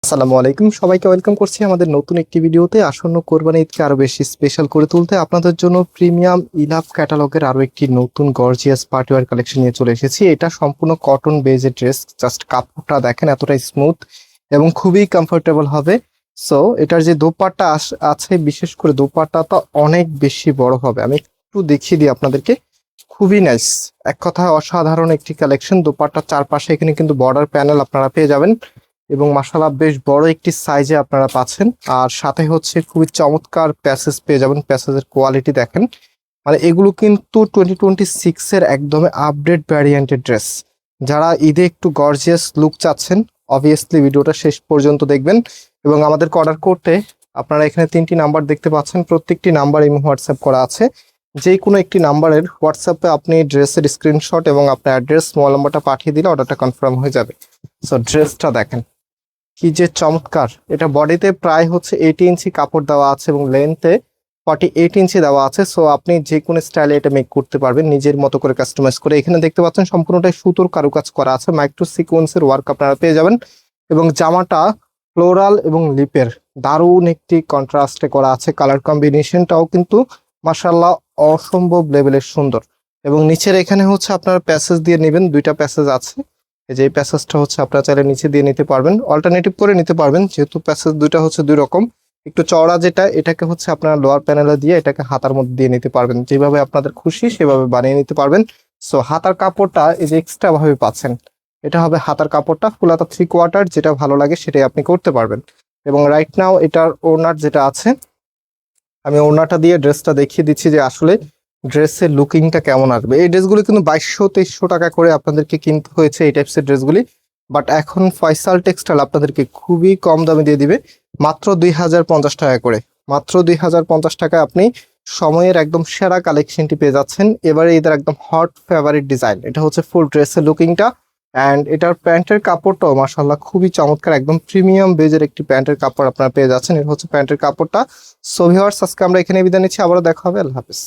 আসসালামু আলাইকুম, সবাইকে ওয়েলকাম করছি আমাদের নতুন একটি ভিডিওতে। আসন্ন কোরবানি ঈদকে আরো বেশি স্পেশাল করে তুলতে আপনাদের জন্য প্রিমিয়াম ইলাভ ক্যাটালগের আরো একটি নতুন গর্জিয়াস পার্টিওয়ার কালেকশন নিয়ে চলে এসেছি। এটা সম্পূর্ণ কটন বেজের ড্রেস। জাস্ট কাপড়টা দেখেন, এতটাই স্মুথ এবং খুবই কমফোর্টেবল হবে। সো এটার যে দোপাট্টা আছে, বিশেষ করে দোপাট্টাটা অনেক বেশি বড় হবে। আমি একটু দেখিয়ে দিই আপনাদেরকে। খুবই নাইস, এক কথায় অসাধারণ একটি কালেকশন। দোপাট্টার চারপাশে এখানে কিন্তু বর্ডার প্যানেল আপনারা পেয়ে যাবেন এবং মাশাআল্লাহ বেশ বড় একটি সাইজে আপনারা পাচ্ছেন। আর সাথে হচ্ছে খুবই চমৎকার প্যাসেজ পেয়ে যাবেন। প্যাসেজের কোয়ালিটি দেখেন, মানে এগুলো কিন্তু 2026 এর একদমই আপডেট ভ্যারিয়েন্টের ড্রেস। যারা ঈদে একটু গর্জিয়াস লুক চাচ্ছেন, অবভিয়াসলি ভিডিওটা শেষ পর্যন্ত দেখবেন। এবং আমাদেরকে অর্ডার করতে আপনারা এখানে 3টি নাম্বার দেখতে পাচ্ছেন, প্রত্যেকটি নাম্বার এই হোয়াটসঅ্যাপ করা আছে। যে কোনো একটি নাম্বারের হোয়াটসঅ্যাপে আপনি ড্রেসের স্ক্রিনশট এবং আপনার অ্যাড্রেস, মোবাইল নাম্বারটা পাঠিয়ে দিলে অর্ডারটা কনফার্ম হয়ে যাবে। সো ড্রেসটা দেখেন কি যে চমৎকার। এটা বডিতে প্রায় হচ্ছে 80 ইঞ্চি কাপড় দেওয়া আছে এবং লেন্থে 48 ইঞ্চি দেওয়া আছে। সো আপনি যে কোনো স্টাইলে এটা মেক করতে পারবেন নিজের মতো করে কাস্টমাইজ করে। এখানে দেখতে পাচ্ছেন সম্পূর্ণটাই সুতোর কারুকাজ করা আছে, মাইক্রো সিকোয়েন্সের ওয়ার্ক আপনারা পেয়ে যাবেন। এবং জামাটা ফ্লোরাল এবং লিপের দারুণ একটি কন্ট্রাস্টে করা আছে। কালার কম্বিনেশনটাও কিন্তু মাশাআল্লাহ অসম্ভব লেভেলের সুন্দর। এবং নিচের এখানে হচ্ছে আপনারা প্যাসেজ দিয়ে নেবেন, দুইটা প্যাসেজ আছে। এই যে প্যাসেজটা হচ্ছে আপনারা চাইলে নিচে দিয়ে নিতে পারবেন, অল্টারনেটিভ করে নিতে পারবেন, যেহেতু প্যাসেজ দুইটা হচ্ছে দুই রকম। একটু চওড়া যেটা, এটাকে হচ্ছে আপনারা লোয়ার প্যানেলে দিয়ে এটাকে হাতার মধ্যে দিয়ে নিতে পারবেন। যেভাবে আপনাদের খুশি সেভাবে বানিয়ে নিতে পারবেন। সো হাতার কাপড়টা এই যে এক্সট্রা ভাবে পাচ্ছেন, এটা হবে হাতার কাপড়টা ফুল হাতা 3/4, যেটা ভালো লাগে সেটাই আপনি করতে পারবেন। এবং রাইট নাও এটার ওড়নার যেটা আছে, আমি ওড়নাটা দিয়ে ড্রেসটা দেখিয়ে দিচ্ছি যে আসলে ড্রেসের লুকিংটা কেমন আসবে। এই ড্রেসগুলি কিন্তু 2200-2300 টাকা করে আপনাদেরকে কিনতে হয়েছে এই টাইপসের ড্রেসগুলি। বাট এখন ফয়সাল টেক্সটাইল আপনাদেরকে খুবই কম দামে দিয়ে দিবে, মাত্র 2050 টাকা করে। মাত্র 2050 টাকায় আপনি সময়ের একদম সেরা কালেকশনটি পেয়ে যাচ্ছেন। এবারে এদের একদম হট ফেভারিট ডিজাইন, এটা হচ্ছে ফুল ড্রেসের লুকিংটা। অ্যান্ড এটার প্যান্টের কাপড়টাও মাশাআল্লাহ খুবই চমৎকার, একদম প্রিমিয়াম বেজের একটি প্যান্টের কাপড় আপনারা পেয়ে যাচ্ছেন। এটা হচ্ছে প্যান্টের কাপড়টা। সো ভিউয়ার্স, আজকে আমরা এখানে বিদায় নিচ্ছি, আবারও দেখা হবে। আল্লাহ হাফেজ।